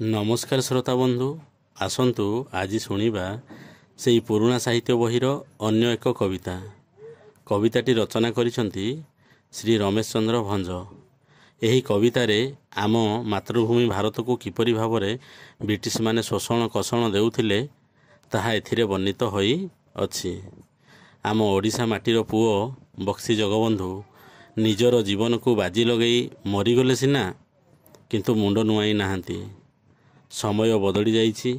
नमस्कार श्रोता बंधु आसतु आज शुणा से पुराणा साहित्य बहीर अन्य एक कविता। कविताटी रचना करिसेंती श्री रमेश चंद्र भंज। यही कवितारे आम मातृभूमि भारत को किपरि भावरे ब्रिटिश माने शोषण कषण देउथिले ताहा एथिरे वर्णित होई अछि। आम ओडिशा माटीर पुओ बक्सी जगबंधु निजर जीवन को बाजी लगई मरीगले सिना किंतु मुंड नुआई नाहांती। समय बदली जाइछि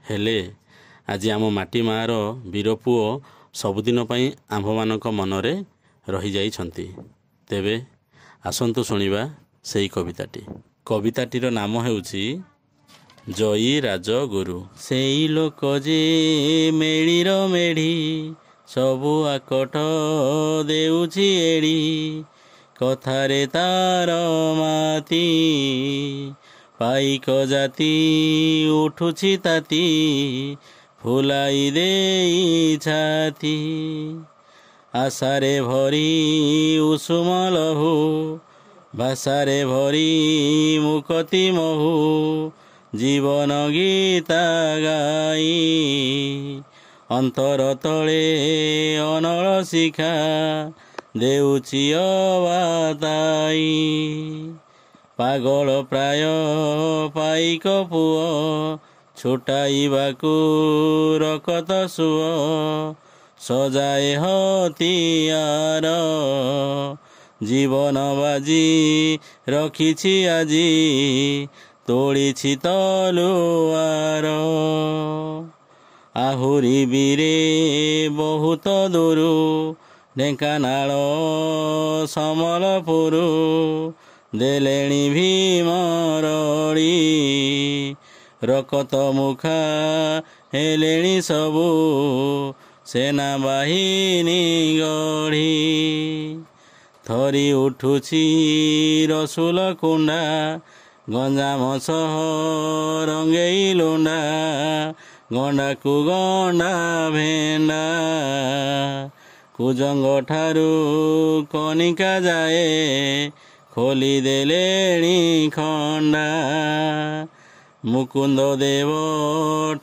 हेले आज आम माटी मार वीर पुओ सबुदिन पई आम्भमानक मनरे रही जाइछंती। तेबे आसंतु शुणिबा सेई कविताटी। कविताटीर नाम हेउछि जयी राजगुरु। सेई लोक जे मेळीर मेढी सबु आकट देउछि एड़ी कथारे तार माती पाइक जाति उठुछि ताती फुलाई देई छाती आशारे भरी उषुम लहु भाषारे भरी मुकति महु जीवन गीता गाई अंतर तले अनल शिखा देउछि अबाताई पागल प्राय पाइक पुओ छुटाइबाकू रकत सुओ सजाए हतियार जीवन बाजी रखिछि आजी तोलिछि तलुआर आहुरी बीरे बहुत दूरु ढेंकानाल समलपुरु देलेणी भीमरड़ी रकत मुखा हेलेणी सबु सेना बाहिनी गढ़ी थरी उठुछि रसुल कुंडा गंजाम सह रंगेई लुंडा गंडा कु गंडा भेंडा कुजंग ठारू कनिका जाए खोली देलेणी खंडा मुकुंद देव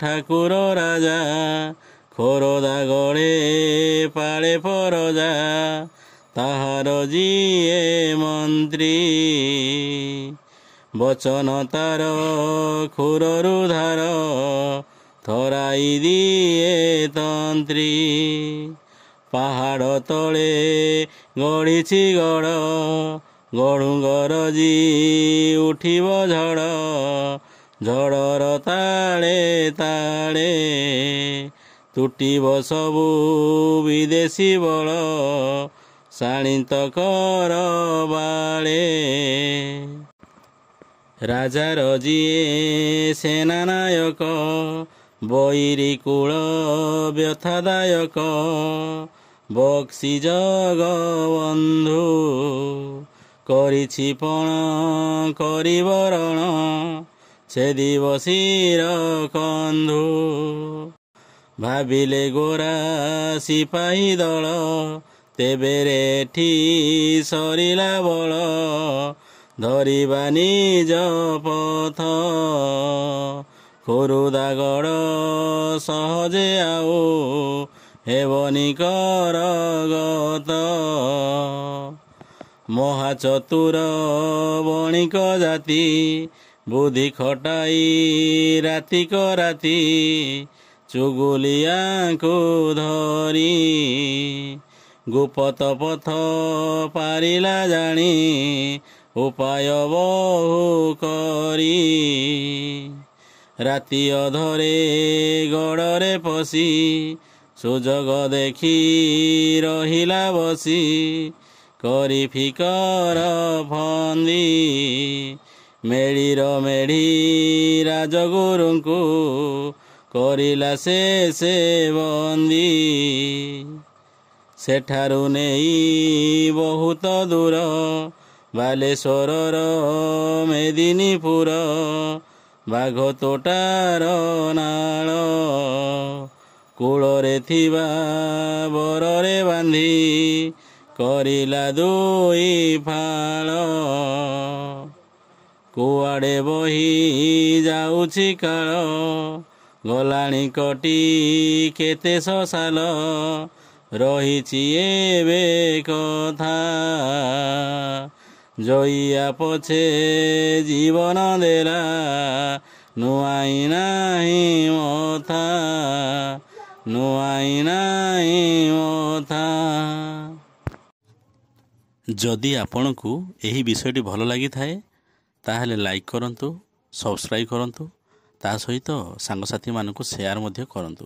ठाकुर राजा खोरदा गड़े पाड़े परजा ताहार जिए मंत्री बचन तार खुररु धार थराई दिए तंत्री पहाड़ तले गढ़िछि गढ़ गढ़ुंगर जी उठिब झड़ झड़र ताले ताले तुटिब सबु विदेशी बल शाणित कर बाले राजार जिए सेनानायक बैरी कूल व्यथादायक बक्सी जगबंधु करिछि पण करिबरण से दिवसीर कंधु भाविले गोरा सिपाही दल तेबेरे एठी सरिला बल धरिबा निज पथ खुरुदागड़ सहजे आउ हेबनी करगत महाचतुर बणिक जाति बुद्धि खटाई रातिक राति चुगुलिया को धरी गुपत पथ पारिला जानी उपाय बहु करी राति अधरे गड़रे पशी सुजग देखी रहिला बसी करी फिकर फंदी मेड़ीर मेढ़ी राजगुरुंकु करिला से बंदी सेठारु नेई बहुत दूर बालेश्वरर मेदिनीपुर बाघ तोटार नाल कूଳରେ थिबा बରରେ बांधी करिला दुई फाल କୁଆଡ଼େ ବହି ଯାଉଛି କାଳ ଗଲାଣି କଟି କେତେ ଶଶାଲ ରହିଛି ଏବେ କଥା ଜଇଆ ପଛେ ଜୀବନ ଦେଲା ନୁଆଇ ନାହିଁ ମଥା ନୁଆଇ ନାହିଁ ମଥା। ଯଦି ଆପଣଙ୍କୁ ଏହି ବିଷୟଟି ଭଲ ଲାଗିଥାଏ ତାହେଲେ ଲାଇକ୍ କରନ୍ତୁ, ସବସ୍କ୍ରାଇବ୍ କରନ୍ତୁ, ତା ସହିତ ସାଙ୍ଗସାଥିମାନଙ୍କୁ ସେୟାର ମଧ୍ୟ କରନ୍ତୁ।